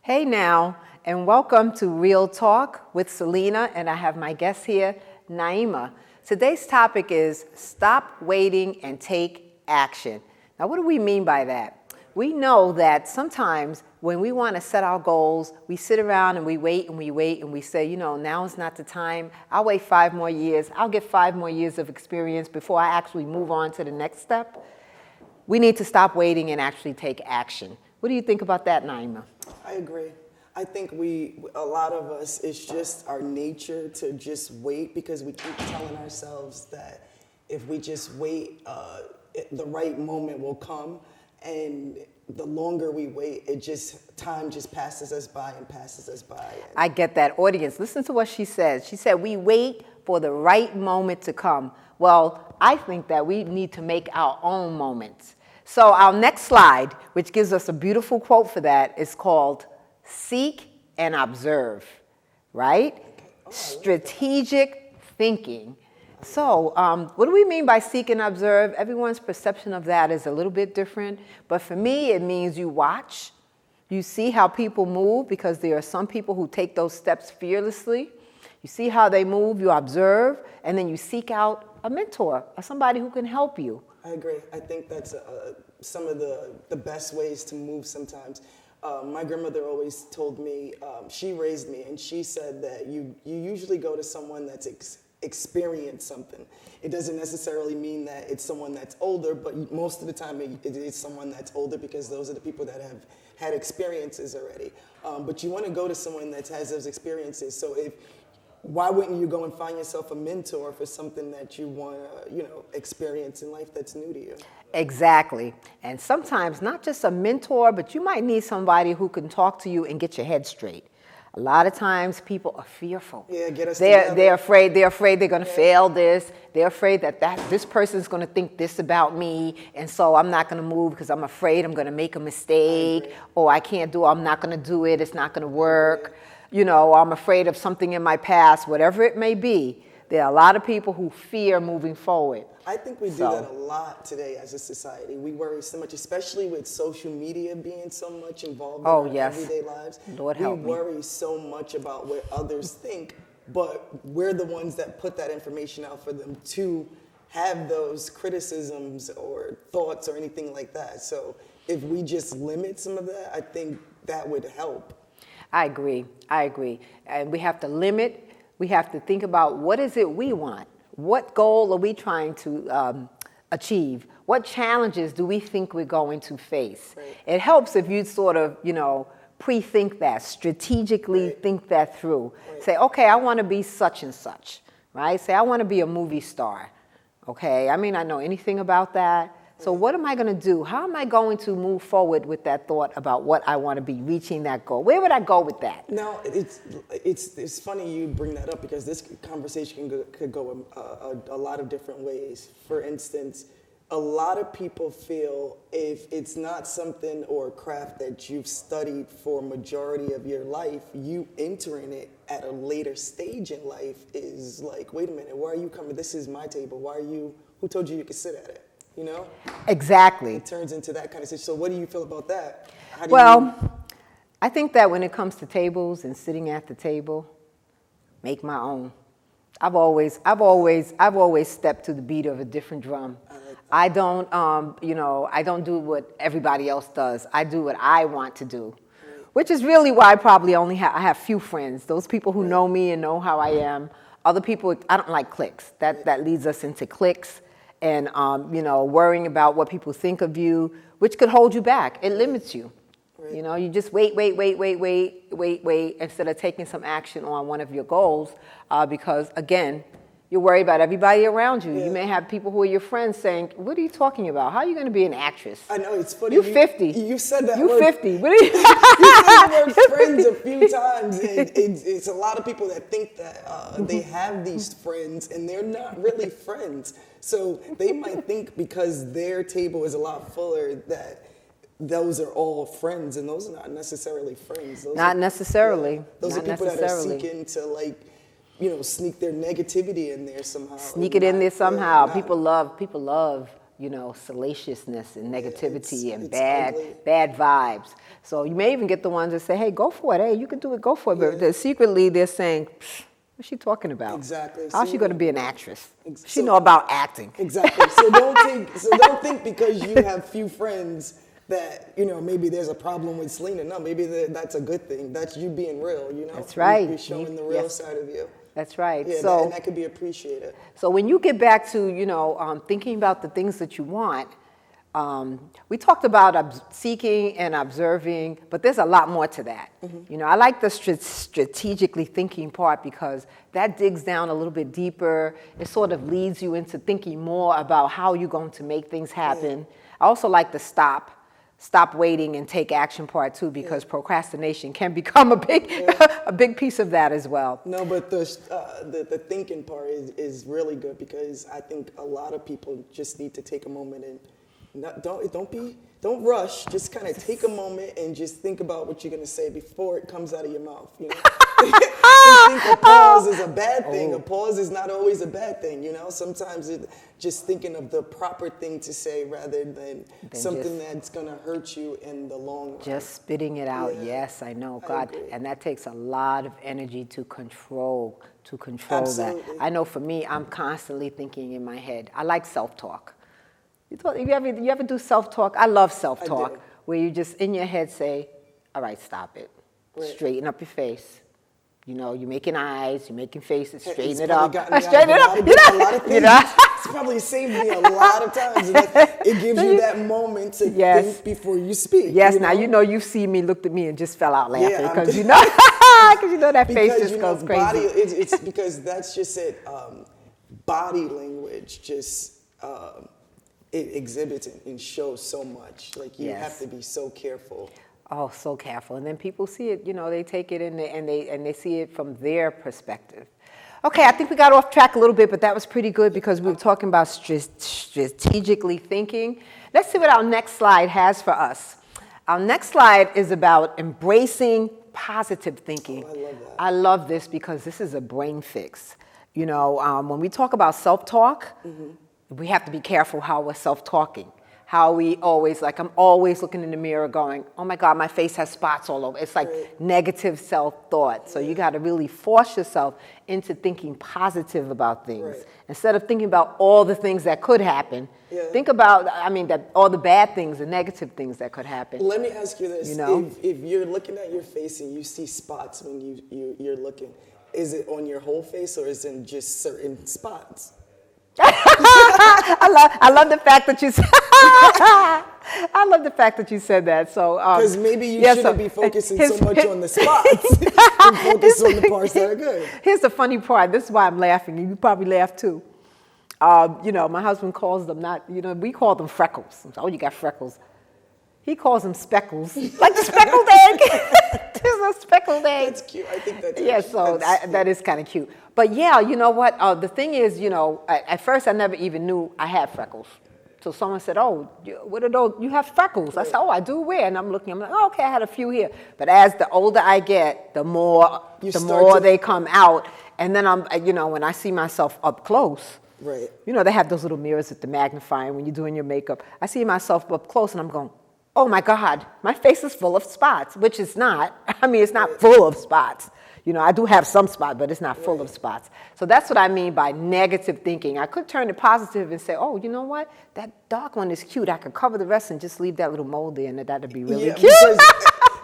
Hey now, and welcome to Real Talk with Selena, and I have my guest here, Naima. Today's topic is stop waiting and take action. Now, what do we mean by that? We know that sometimes when we want to set our goals, we sit around and we wait and we wait and we say, now is not the time. I'll wait 5 more years. I'll get 5 more years of experience before I actually move on to the next step. We need to stop waiting and actually take action. What do you think about that, Naima? I agree. I think a lot of us, it's just our nature to just wait because we keep telling ourselves that if we just wait, the right moment will come. And the longer we wait, time just passes us by and passes us by. I get that. Audience, listen to what she said. She said, we wait for the right moment to come. Well, I think that we need to make our own moments. So our next slide, which gives us a beautiful quote for that, is called Seek and Observe, right? Strategic thinking. So what do we mean by seek and observe? Everyone's perception of that is a little bit different. But for me, it means you watch. You see how people move, because there are some people who take those steps fearlessly. You see how they move, you observe, and then you seek out a mentor or somebody who can help you. I agree. I think that's some of the best ways to move sometimes. My grandmother always told me, she raised me, and she said that you usually go to someone that's experienced something. It doesn't necessarily mean that it's someone that's older, but most of the time it is someone that's older because those are the people that have had experiences already. But you want to go to someone that has those experiences. So why wouldn't you go and find yourself a mentor for something that you want to, experience in life that's new to you? Exactly. And sometimes not just a mentor, but you might need somebody who can talk to you and get your head straight. A lot of times people are fearful. Yeah, get us they're together. afraid they're going to fail this. They're afraid that this person's going to think this about me, and so I'm not going to move because I'm afraid I'm going to make a mistake, or I'm not going to do it, it's not going to work. I'm afraid of something in my past, whatever it may be. There are a lot of people who fear moving forward. I think we do that a lot today as a society. We worry so much, especially with social media being so much involved in our everyday lives. Lord help me. We worry so much about what others think, but we're the ones that put that information out for them to have those criticisms or thoughts or anything like that. So if we just limit some of that, I think that would help. I agree. And we have to limit. We have to think about what is it we want? What goal are we trying to achieve? What challenges do we think we're going to face? Right. It helps if you sort of, pre-think that, strategically think that through. Right. Say, okay, I want to be such and such, right? Say, I want to be a movie star. Okay, I may not know anything about that. So what am I going to do? How am I going to move forward with that thought about what I want to be, reaching that goal? Where would I go with that? No, it's funny you bring that up because this conversation could go a lot of different ways. For instance, a lot of people feel if it's not something or a craft that you've studied for a majority of your life, you entering it at a later stage in life is like, wait a minute, why are you coming? This is my table. Who told you could sit at it? Exactly. It turns into that kind of situation. So what do you feel about that? I think that when it comes to tables and sitting at the table, make my own. I've always stepped to the beat of a different drum. I don't do what everybody else does. I do what I want to do, which is really why I probably I have few friends. Those people who know me and know how I am. Other people, I don't like cliques. That leads us into cliques. And, worrying about what people think of you, which could hold you back. It limits you. Right. You just wait, instead of taking some action on one of your goals, because, again, you're worried about everybody around you. Yeah. You may have people who are your friends saying, what are you talking about? How are you going to be an actress? I know, it's funny. You're 50. You said that You're word. 50. What are you said the word friends a few times. And it's a lot of people that think that they have these friends, and they're not really friends. So they might think because their table is a lot fuller that those are all friends, and those are not necessarily friends. Not necessarily. Those are people that are seeking to sneak their negativity in there somehow. Sneak it in there somehow. People love salaciousness and negativity and it's bad ugly. bad vibes. So you may even get the ones that say, hey, go for it. Hey, you can do it, go for it. But secretly they're saying, what's she talking about? Exactly. How's So- she going to be an actress? She so- know about acting. Exactly. So don't think because you have few friends that maybe there's a problem with Selena. No, maybe that's a good thing. That's you being real. That's right. You're showing the real Yes. side of you. That's right. Yeah, So and that could be appreciated. So when you get back to, thinking about the things that you want, we talked about seeking and observing, but there's a lot more to that. I like the strategically thinking part because that digs down a little bit deeper. It sort of leads you into thinking more about how you're going to make things happen. I also like the stop waiting and take action part too, because procrastination can become a big piece of that as well. No, but the thinking part is really good because I think a lot of people just need to take a moment and don't rush. Just kind of take a moment and just think about what you're gonna say before it comes out of your mouth. I think a pause is a bad thing. A pause is not always a bad thing. Sometimes just thinking of the proper thing to say rather than something that's gonna hurt you in the long run. Just spitting it out. Yeah. Yes, I know, I God, agree. and that takes a lot of energy to control Absolutely. that. I know for me, I'm constantly thinking in my head. I like self-talk. You ever do self-talk? I love self-talk, do. where you just in your head say, all right, stop it. Right. Straighten up your face. You're making eyes, you're making faces, straighten It's it probably up. gotten me out Straighten it of up. a lot of things. It's probably saved me a lot of times. It gives you that moment to Yes. think before you speak. Yes, now you see me, looked at me and just fell out laughing I'm- because that face Because just goes crazy. body, it's because that's just it. Body language just it exhibits and shows so much. Like you Yes. have to be so careful. Oh, so careful. And then people see it, they take it and they see it from their perspective. Okay, I think we got off track a little bit, but that was pretty good because we were talking about strategically thinking. Let's see what our next slide has for us. Our next slide is about embracing positive thinking. Oh, I love that. I love this because this is a brain fix. When we talk about self-talk, we have to be careful how we're self-talking. How we always, I'm always looking in the mirror going, oh my God, my face has spots all over. It's like negative self-thought. So you got to really force yourself into thinking positive about things. Right. Instead of thinking about all the things that could happen, think about, that all the bad things, the negative things that could happen. Let me ask you this: if you're looking at your face and you see spots when you're looking, is it on your whole face or is it in just certain spots? I love the fact that you said I love the fact that you said that. So Because maybe you shouldn't be focusing so much on the spots and focus on the parts that are good. Here's the funny part. This is why I'm laughing. You probably laugh too. My husband calls them we call them freckles. Oh, you got freckles. He calls them speckles, like the speckled egg. There's a speckled egg. That's cute. I think that's Yeah, so that is kind of cute. But yeah, you know what? The thing is, at first I never even knew I had freckles. So someone said, oh, what are those? You have freckles. I said, oh, I do where? And I'm looking, I'm like, oh, okay, I had a few here. But as the older I get, the more they come out. And then when I see myself up close, Right. they have those little mirrors with the magnifying when you're doing your makeup. I see myself up close and I'm going, oh my God, my face is full of spots, which it's not. It's not full of spots. I do have some spots, but it's not full of spots. So that's what I mean by negative thinking. I could turn it positive and say, oh, you know what? That dark one is cute. I could cover the rest and just leave that little mole there and that'd be really cute. Because,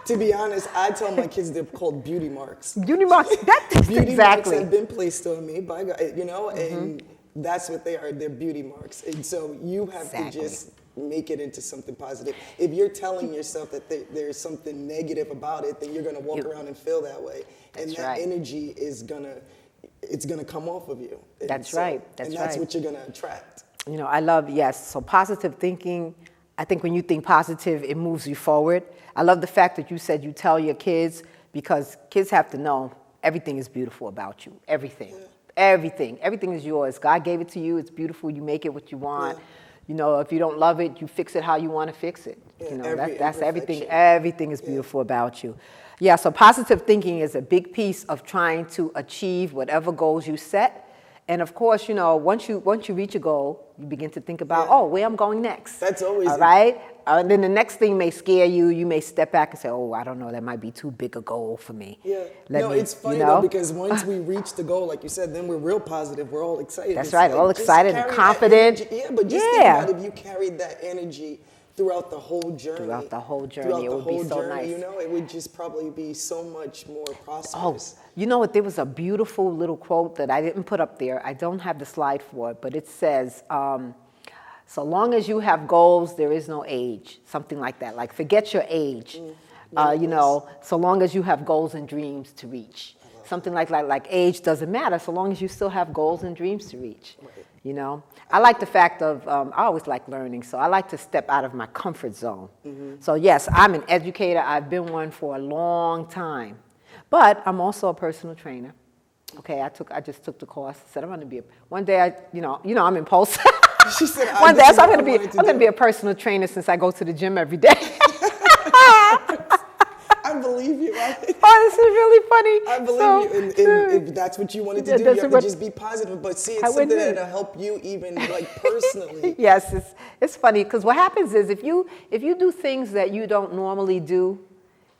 to be honest, I tell my kids they're called beauty marks. Beauty marks, that's Beauty exactly. marks have been placed on me by God, and that's what they are. They're beauty marks. And so you have to just make it into something positive. If you're telling yourself that there's something negative about it, then you're going to walk around and feel that way. And that energy is it's gonna come off of you. That's right. And that's what you're going to attract. I love, so positive thinking. I think when you think positive, it moves you forward. I love the fact that you said you tell your kids, because kids have to know everything is beautiful about you. Everything. Everything. Everything is yours. God gave it to you. It's beautiful. You make it what you want. If you don't love it, you fix it how you want to fix it. That's everything. Everything is beautiful about you. Yeah, so positive thinking is a big piece of trying to achieve whatever goals you set. And of course, once you reach a goal, you begin to think about, Yeah. where I'm going next. That's always all right. And then the next thing may scare you. You may step back and say, "Oh, I don't know, that might be too big a goal for me." Yeah. Let me, It's funny though, because once we reach the goal, like you said, then we're real positive. We're all excited. That's It's right, like, all just excited and carry that confident. energy. Yeah, but just think about if you carried that energy throughout the whole journey. Throughout the whole journey, Throughout it the would be whole so journey, nice. it would just probably be so much more prosperous. You know what? There was a beautiful little quote that I didn't put up there. I don't have the slide for it, but it says, so long as you have goals, there is no age. Something like that. Like, forget your age. So long as you have goals and dreams to reach. Something like age doesn't matter, so long as you still have goals and dreams to reach. Right. I like the fact of, I always like learning, so I like to step out of my comfort zone. So yes, I'm an educator. I've been one for a long time. But I'm also a personal trainer. Okay, I just took the course. Said I'm going to be one day. I'm impulsive. She said, one day, this is so I'm what going I wanted to do. be a personal trainer since I go to the gym every day. I believe you. Oh, this is really funny. I believe you. And if that's what you wanted to do, you have to just be positive. But see, it's something that'll help you even personally. Yes, it's funny because what happens is if you do things that you don't normally do,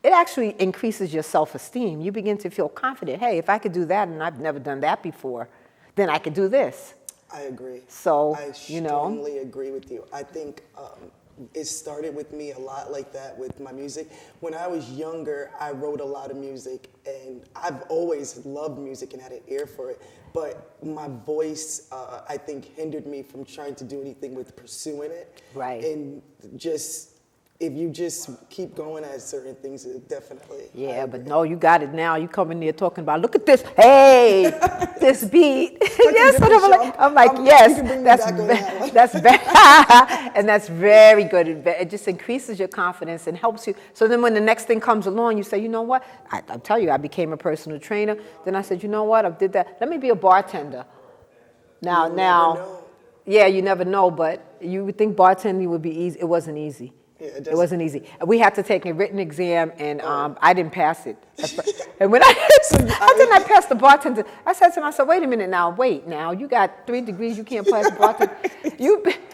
it actually increases your self-esteem. You begin to feel confident. Hey, if I could do that and I've never done that before, then I could do this. I agree. So, I strongly agree with you. I think it started with me a lot like that with my music. When I was younger, I wrote a lot of music, and I've always loved music and had an ear for it. But my voice, I think, hindered me from trying to do anything with pursuing it. Right. And if you just keep going at certain things, it definitely. Yeah, but no, you got it now. You come in there talking about, look at this, hey, this beat. Yes, I'm like, yes, that's better, and that's very good. It just increases your confidence and helps you. So then when the next thing comes along, you say, you know what? I'll tell you, I became a personal trainer. Then I said, you know what? I did that. Let me be a bartender. Now, yeah, you never know, but you would think bartending would be easy. It wasn't easy. Yeah, it wasn't easy. We had to take a written exam, and I didn't pass it. And when I didn't pass the bartender, I said to myself, wait a minute now, you got 3 degrees, you can't pass the bartender.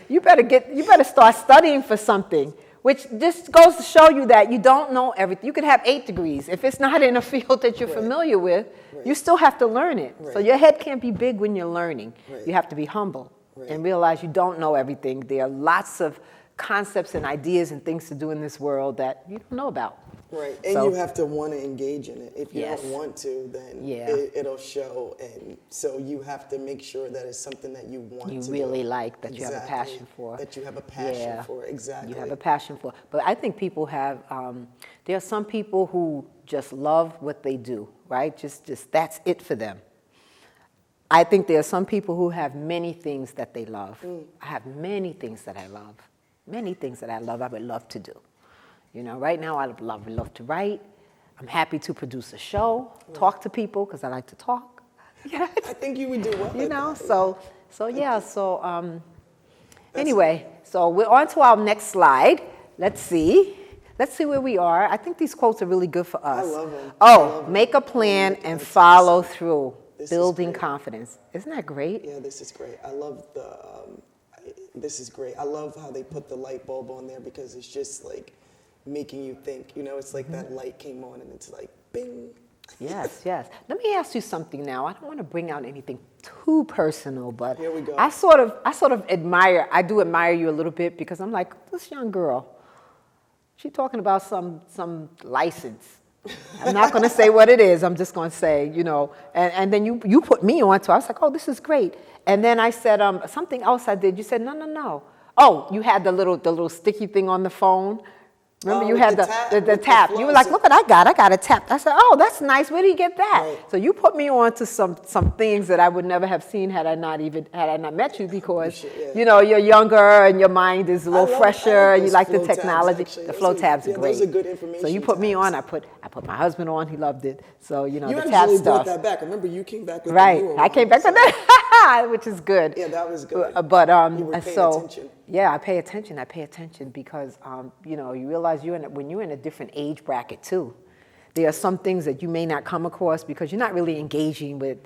You better start studying for something, which just goes to show you that you don't know everything. You could have 8 degrees. If it's not in a field that you're familiar with, you still have to learn it. So your head can't be big when you're learning. You have to be humble and realize you don't know everything. There are lots of concepts and ideas and things to do in this world that you don't know about. Right, and you have to want to engage in it. If you Yes. don't want to, then it'll show. And so you have to make sure that it's something that you want to really do. like, that you have a passion for. That you have a passion for, exactly. You have a passion for. But I think people have, there are some people who just love what they do, right? Just that's it for them. I think there are some people who have many things that they love. I have many things that I love. Many things that I love, I would love to do. Right now I would love to write. I'm happy to produce a show, talk to people, because I like to talk. I think you would do well. Anyway, so we're on to our next slide. Let's see where we are. I think these quotes are really good for us. I love them. Make a plan and follow through. Building confidence. Isn't that great? Yeah, this is great. I love this is great. I love how they put the light bulb on there because it's just like making you think. It's like that light came on and it's like bing. Yes. Let me ask you something now. I don't want to bring out anything too personal, but here we go. I sort of admire you a little bit because I'm like, this young girl, she's talking about some license. I'm not going to say what it is. I'm just going to say, and then you put me on to it. I was like, oh, this is great. And then I said something else I did. You said, no. Oh, you had the little sticky thing on the phone. Remember, you had the tap. You were like, look what I got a tap. I said, oh, that's nice. Where did you get that? Right. So you put me on to some things that I would never have seen had I not met you because, you're younger and your mind is a little fresher and you like the technology. The flow tabs are great. Those are good information. So you put me on. I put my husband on. He loved it. So, you the tab actually stuff. brought that back. Remember, you came back with Right. the newer I came back with that, which is good. Yeah, that was good. But you were paying attention. Yeah, I pay attention because you realize when you're in a different age bracket too. There are some things that you may not come across because you're not really engaging with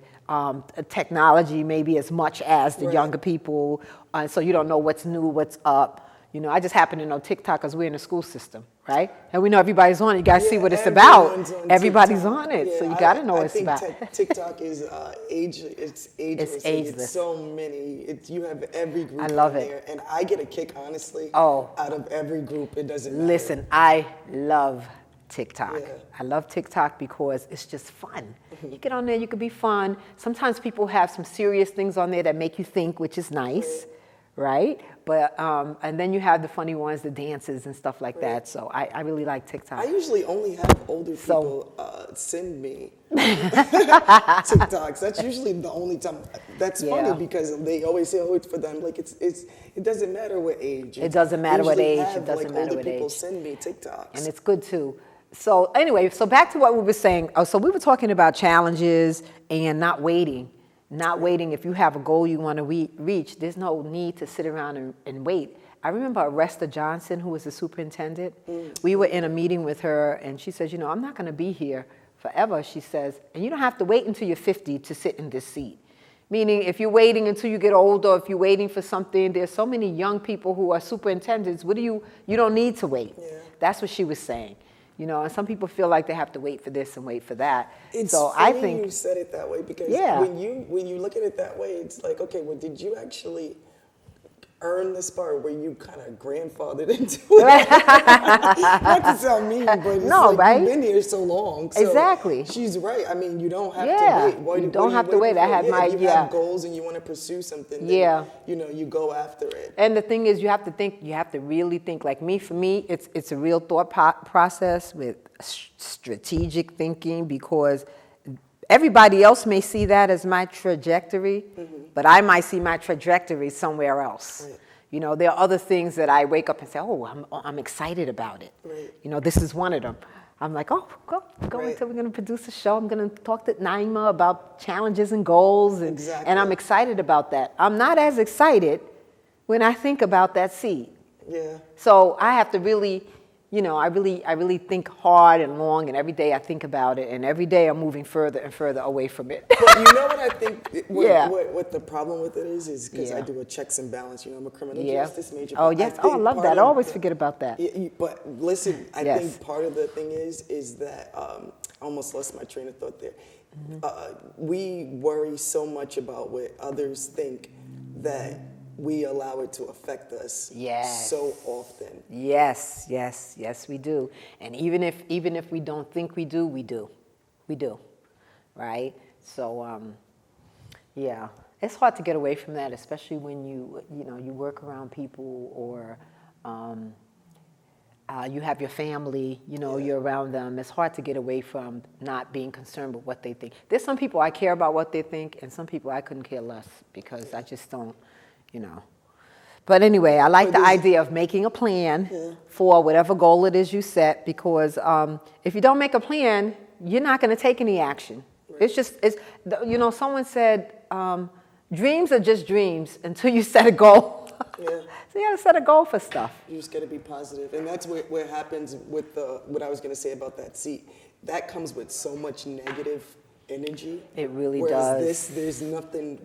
technology maybe as much as the younger people, so you don't know what's new, what's up. You know, I just happen to know TikTok because we're in the school system, right? And we know everybody's on it. You guys see what it's about. Everybody's TikTok. on it, Yeah, so you got to know what I it's think about. TikTok is ageless. It's ageless. It's so many. You have every group I love on it. there, and I get a kick, honestly. Oh. Out of every group, it doesn't matter. Listen, I love TikTok. Yeah. I love TikTok because it's just fun. You get on there, you can be fun. Sometimes people have some serious things on there that make you think, which is nice, right? But and then you have the funny ones, the dances and stuff like that. So I really like TikTok. I usually only have older people send me TikToks. That's usually the only time. That's funny because they always say, "Oh, it's for them." Like it doesn't matter what age. It doesn't matter what age. Have, It doesn't matter older what people age. send me TikToks. And it's good too. So anyway, so back to what we were saying. Oh, so we were talking about challenges and not waiting. Not waiting. If you have a goal you want to reach, there's no need to sit around and wait. I remember Aresta Johnson, who was the superintendent. We were in a meeting with her, and she says, I'm not going to be here forever, she says, and you don't have to wait until you're 50 to sit in this seat. Meaning, if you're waiting until you get older, if you're waiting for something, there's so many young people who are superintendents. You don't need to wait. Yeah. That's what she was saying. And some people feel like they have to wait for this and wait for that. It's so funny I think you said it that way because Yeah. when you look at it that way, it's like, okay, well, did you actually earn this part where you kind of grandfathered into it? Not to sound mean, but it's No, like right? you've been here so long. So Exactly. She's right. I mean, you don't have Yeah, to wait. you don't have to wait. I had if you have goals and you want to pursue something, then, you go after it. And the thing is, you have to really think. Like for me, it's a real thought process with strategic thinking, because everybody else may see that as my trajectory, but I might see my trajectory somewhere else. Right. There are other things that I wake up and say, oh, I'm excited about it. Right. This is one of them. I'm like, oh, go until we're going to produce a show. I'm going to talk to Naima about challenges and goals, and I'm excited about that. I'm not as excited when I think about that seed. Yeah. So I have to really, I really think hard and long, and every day I think about it, and every day I'm moving further and further away from it. But you know what I think? What the problem with it is because I do a checks and balance. I'm a criminal justice major. Oh yes. I love that. I always forget about that. But listen, I think part of the thing is that I almost lost my train of thought there. We worry so much about what others think that we allow it to affect us so often. Yes, we do. And even if we don't think we do, we do, right? So it's hard to get away from that, especially when you work around people, or you have your family, you're around them. It's hard to get away from not being concerned with what they think. There's some people I care about what they think, and some people I couldn't care less, because I just don't. But anyway, I like the idea of making a plan for whatever goal it is you set, because if you don't make a plan, you're not going to take any action. Right. Someone said, dreams are just dreams until you set a goal. Yeah. So you got to set a goal for stuff. You just got to be positive. And that's what happens with what I was going to say about that seat. That comes with so much negative energy. It really does. does. There's nothing.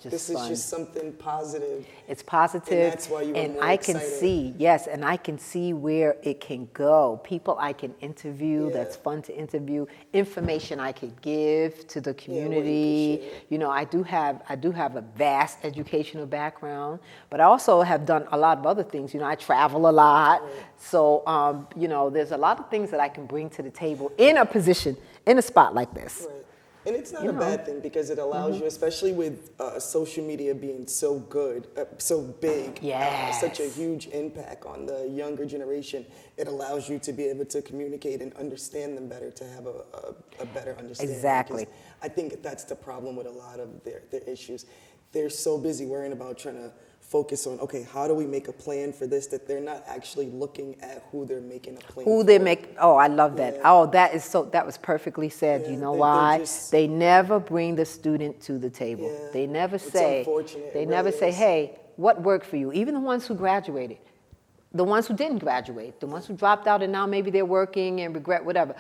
This is just something positive. It's positive, and that's why you were more excited. And I can see where it can go. People I can interview. That's fun to interview. Information I could give to the community. I do have a vast educational background, but I also have done a lot of other things. I travel a lot, so there's a lot of things that I can bring to the table in a spot like this. Right. And it's not a bad thing, because it allows you, especially with social media being so good, so big, such a huge impact on the younger generation, it allows you to be able to communicate and understand them better, to have a better understanding. Exactly. Because I think that's the problem with a lot of their issues. They're so busy worrying about trying to focus on, okay, how do we make a plan for this, that they're not actually looking at who they're making a plan for. Oh, I love that. Oh, that was perfectly said. Yeah, you know why? They never bring the student to the table. Yeah, They never it's say, unfortunate. they It never really say, is. hey, what worked for you? Even the ones who graduated, the ones who didn't graduate, the ones who dropped out and now maybe they're working and regret whatever.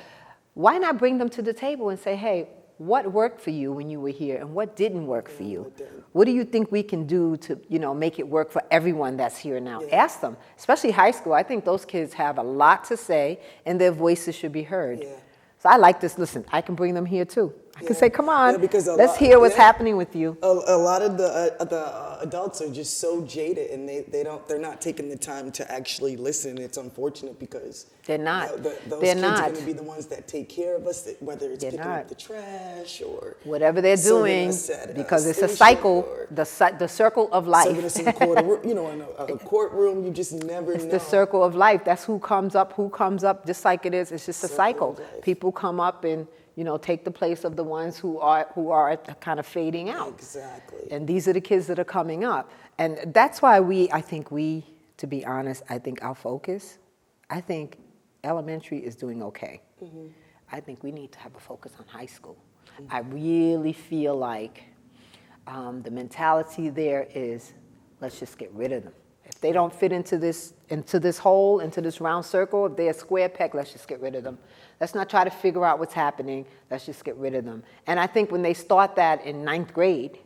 why not bring them to the table and say, hey, what worked for you when you were here and what didn't work for you? What do you think we can do to, make it work for everyone that's here now? Ask them, especially high school. I think those kids have a lot to say and their voices should be heard. Yeah. So I like this. Listen, I can bring them here too. I can say, come on, because let's hear what's happening with you. A lot of the adults are just so jaded, and they're not taking the time to actually listen. It's unfortunate because they're not. Those they're kids not. are going to be the ones that take care of us, whether it's picking up the trash or whatever they're doing, because it's a station cycle, or the circle of life. serving us in a courtroom, you just never know. It's the circle of life. That's who comes up, just like it is. It's just a cycle. People come up and take the place of the ones who are kind of fading out. Exactly. And these are the kids that are coming up. And that's why I think to be honest, I think our focus, I think elementary is doing okay. Mm-hmm. I think we need to have a focus on high school. Mm-hmm. I really feel like the mentality there is, let's just get rid of them. If they don't fit into this hole, into this round circle, if they're a square peg, let's just get rid of them. Let's not try to figure out what's happening. Let's just get rid of them. And I think when they start that in 9th grade,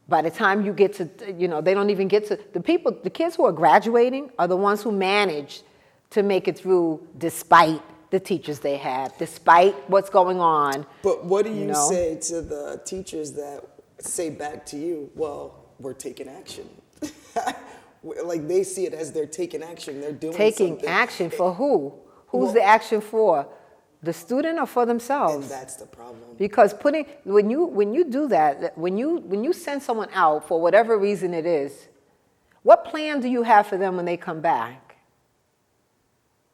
by the time you get to, they don't even get to, the kids who are graduating are the ones who manage to make it through despite the teachers they have, despite what's going on. But what do you say to the teachers that say back to you, well, we're taking action? Like they see it as they're taking action, they're doing taking action for who? Who's the action for? The student or for themselves? And that's the problem. Because when you do that, when you send someone out for whatever reason it is, what plan do you have for them when they come back?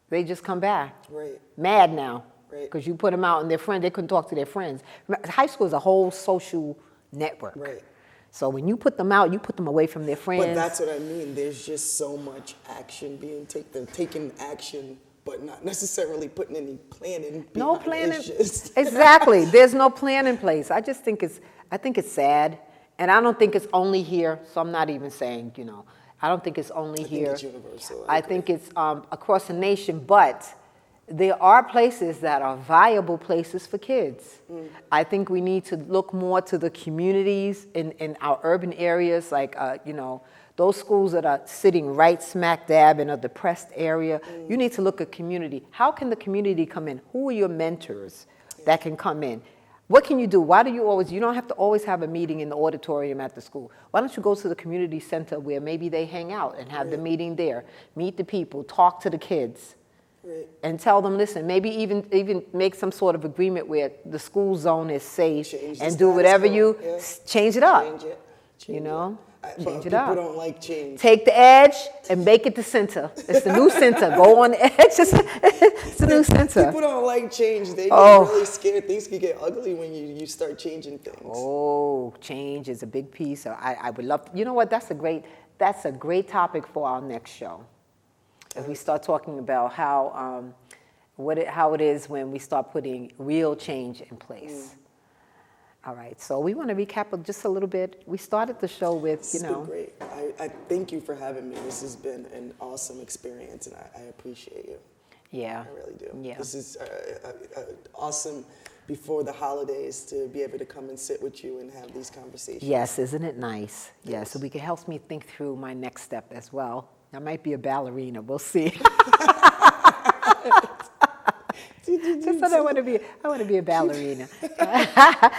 They just come back. Right. Mad now. Right. Because you put them out and their friends, they couldn't talk to their friends. High school is a whole social network. Right. So when you put them out, you put them away from their friends. But that's what I mean. There's just so much action being taken. They're taking action, but not necessarily putting any plan in. No plan in. Exactly. There's no plan in place. I think it's sad. And I don't think it's only here. So I'm not even saying, I don't think it's only here. I think it's universal. I think it's across the nation. But there are places that are viable places for kids. Mm. I think we need to look more to the communities in our urban areas, like, those schools that are sitting right smack dab in a depressed area. Mm. You need to look at community. How can the community come in? Who are your mentors that can come in? What can you do? Why do you don't have to always have a meeting in the auditorium at the school. Why don't you go to the community center where maybe they hang out and have the meeting there, meet the people, talk to the kids. Right. And tell them, listen, maybe even make some sort of agreement where the school zone is safe and do whatever change it up. Change it. Change it up. People don't like change. Take the edge and make it the center. It's the new center. Go on the edge. It's the new center. People don't like change. They get really scared. Things can get ugly when you start changing things. Oh, change is a big piece. So I would love. You know what? That's a great topic for our next show. If we start talking about how it is when we start putting real change in place. Mm. All right, so we want to recap just a little bit. We started the show with, It's been great. I thank you for having me. This has been an awesome experience, and I appreciate you. Yeah. I really do. Yeah. This is awesome before the holidays to be able to come and sit with you and have these conversations. Yes, isn't it nice? Yes, so it helps me think through my next step as well. I might be a ballerina. We'll see. Just I want to be a ballerina.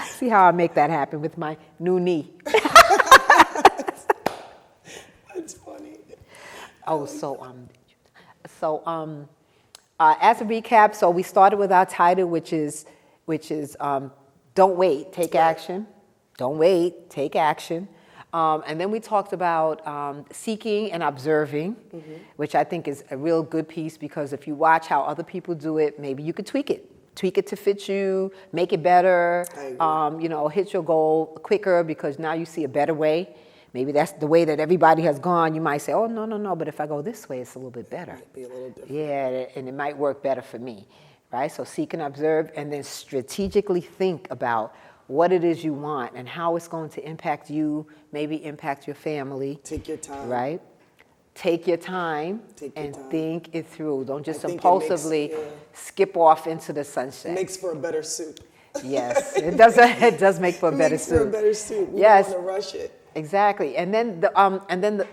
See how I make that happen with my new knee. That's funny. As a recap, so we started with our title, which is don't wait, take action. Don't wait, take action. And then we talked about seeking and observing, which I think is a real good piece, because if you watch how other people do it, maybe you could tweak it to fit you, make it better, hit your goal quicker because now you see a better way. Maybe that's the way that everybody has gone. You might say, oh, no, but if I go this way, it's a little bit better. It might be a little different. Yeah, and it might work better for me, right? So seek and observe, and then strategically think about what it is you want and how it's going to impact you, maybe impact your family. Take your time. Right? Take your time and think it through. Don't just impulsively skip off into the sunset. Makes for a better soup. Yes, it does. It does make for a better Makes for a soup. better soup. We Yes. don't want to rush it. Exactly. And then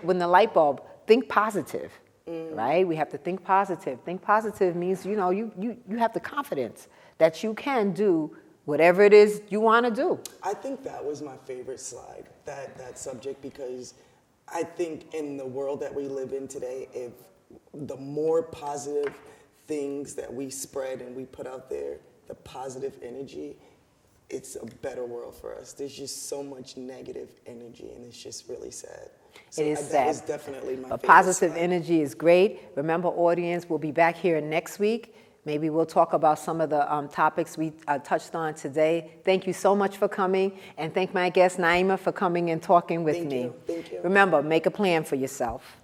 when the light bulb, think positive, right? We have to think positive. Think positive means, you know, you have the confidence that you can do whatever it is you want to do. I think that was my favorite slide, that subject, because I think in the world that we live in today, if the more positive things that we spread and we put out there, the positive energy, it's a better world for us. There's just so much negative energy, and it's just really sad. So It is that sad. was definitely my But favorite positive slide. energy is great. Remember, audience, we'll be back here next week. Maybe we'll talk about some of the topics we touched on today. Thank you so much for coming, and thank my guest Naima for coming and talking with me. Thank you. Remember, make a plan for yourself.